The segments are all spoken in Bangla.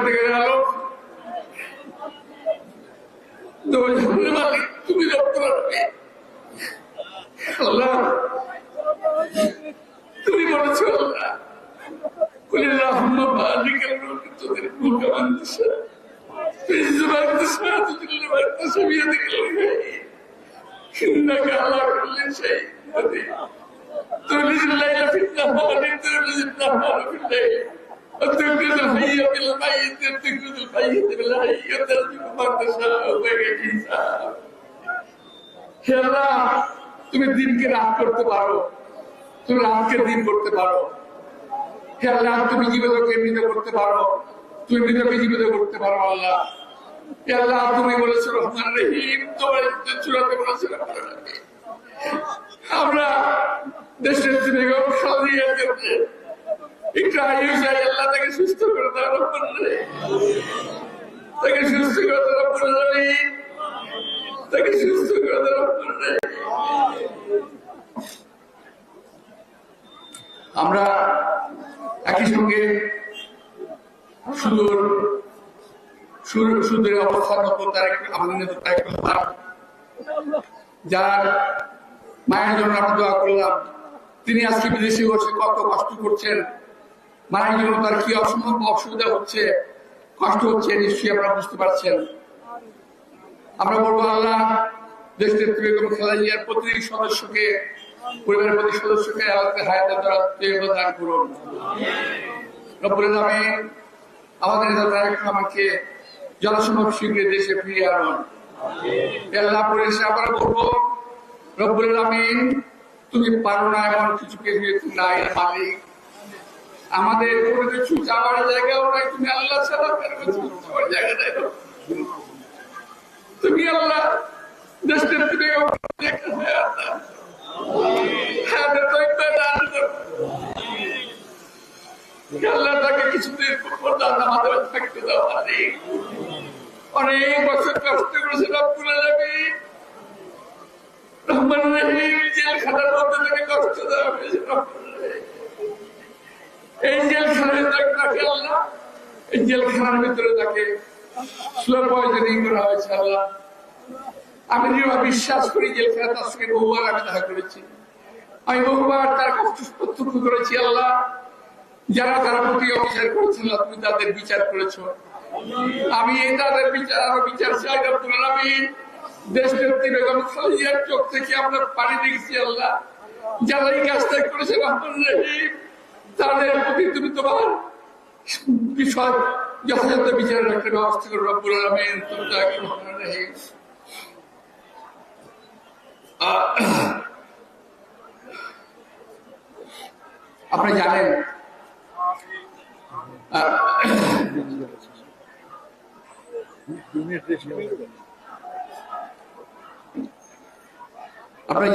থেকে গেল তুমি রক্ত পারবে আল্লাহ, তুমি বলেছো আল্লাহ তোদের মুখে বান্ধছে إنك على كل شيء قدير تولج الليل في النهار تولج النهار في الليل وتخرج الحي بالميت وتخرج الميت بالحي وترزق من تشاء بغير حساب হে আল্লাহ, তুমি দিনকে রাত করতে পারো, তুমি রাতকে দিন করতে পারো। হে আল্লাহ, তুমি জীবিতকে মৃত করতে পারো, তুমি মৃতকে জীবিত করতে পারো। আল্লাহ হে আল্লাহ, তুমি বলেছো রহমান রহিম, তোমার চূড়াতে বলেছো আমরা দেশের বেগম খাদিজা করতে একটু আয়ু চাই। আল্লাহ তাকে সুস্থ করে দাও রহমান রহিম, তাকে সুস্থ করে দাও রহমান রহিম, তাকে সুস্থ করে দাও রহমান রহিম। আমরা একই সঙ্গে সুদের অবস্থান আমাদের যার মায়ের জন্য আমরা দোয়া করলাম, তিনি আজকে বিদেশে বসে কত কষ্ট করছেন, মায়ের জন্য তার কি অসম্ভব অসুবিধা হচ্ছে, কষ্ট হচ্ছে, নিশ্চয়ই আপনারা বুঝতে পারছেন। আমরা বলবো আল্লাহ দেশের বেগম খালেদা জিয়ার প্রতিটি সদস্যকে, পরিবারের প্রতি সদস্যকে হায়াতের দ্বারা দান করুন। রব্বুল আলামিন আমাদের নেতা তারেক রহমানকে যথাসম্ভব শীঘ্রই দেশে ফিরিয়ে আনুন। আল্লাহ পরিশেষে আমরা বলবো রব্বুল আলামিন, তুমি পারো না এমন কিছু নাই মালিক, আমাদের কোনো কিছু যাওয়ার জায়গাও নাই, তুমি আল্লাহ ছাড়া যাওয়ার জায়গা নাই। তুমি আল্লাহ দেশের বেগম আল্লাহ তাকে কিছুদিন মাথায় থাকতে দাও। অনেক বছর কষ্ট করেছে রব্বুল আলামিন, রহমান রহিম জেলখানার মধ্যে থেকে কষ্ট দেওয়া হয়েছে। এই জেলখানায় তাকে আল্লাহ, এই জেলখানার ভিতরে তাকে স্লো পয়জনিং করা হয়েছে। আল্লাহ আমি বিশ্বাস করি জেলখানা তার সঙ্গে বহুবার আমি দেখা করেছি, আমি বহুবার তার কষ্ট প্রত্যক্ষ করেছি। আল্লাহ যারা তার প্রতি অবিচার করেছিল তুমি তাদের বিচার করেছো, আমি তাদের বিচার আরো বিচার চাই। রব্বুল আলামিন দেশের বেগম খালেদা জিয়ার চোখ থেকে আমরা পানি দেখেছি। আল্লাহ যারা এই কাজটা করেছে রহমান রহিম, তাদের প্রতি তুমি তোমার বিষয় যথাযথ বিচার রাখতে ব্যবস্থা করো। রব্বুল আলামিন তুমি তাকে রহমান রহিম। আপনি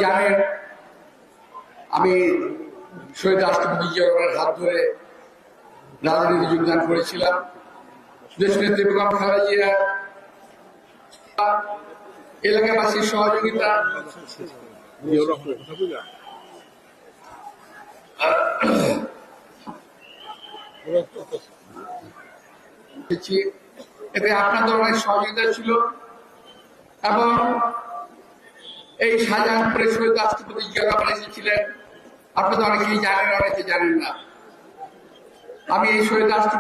জানেন আমি শহীদ রাষ্ট্রপতি জিয়া রহমানের হাত ধরে রাজনীতি যোগদান করেছিলাম। দেশনেত্রী বেগম খালেদা জিয়া এলাকাবাসীর সহযোগিতা এতে আপনাদের অনেক সহযোগিতা ছিল এবং এই শাহজাহানপুরে শহীদ রাষ্ট্রপতি জিয়া রহমান এসেছিলেন। আপনাদের অনেকেই জানেন, অনেকে জানেন না। আমি এই শহীদ রাষ্ট্রপতি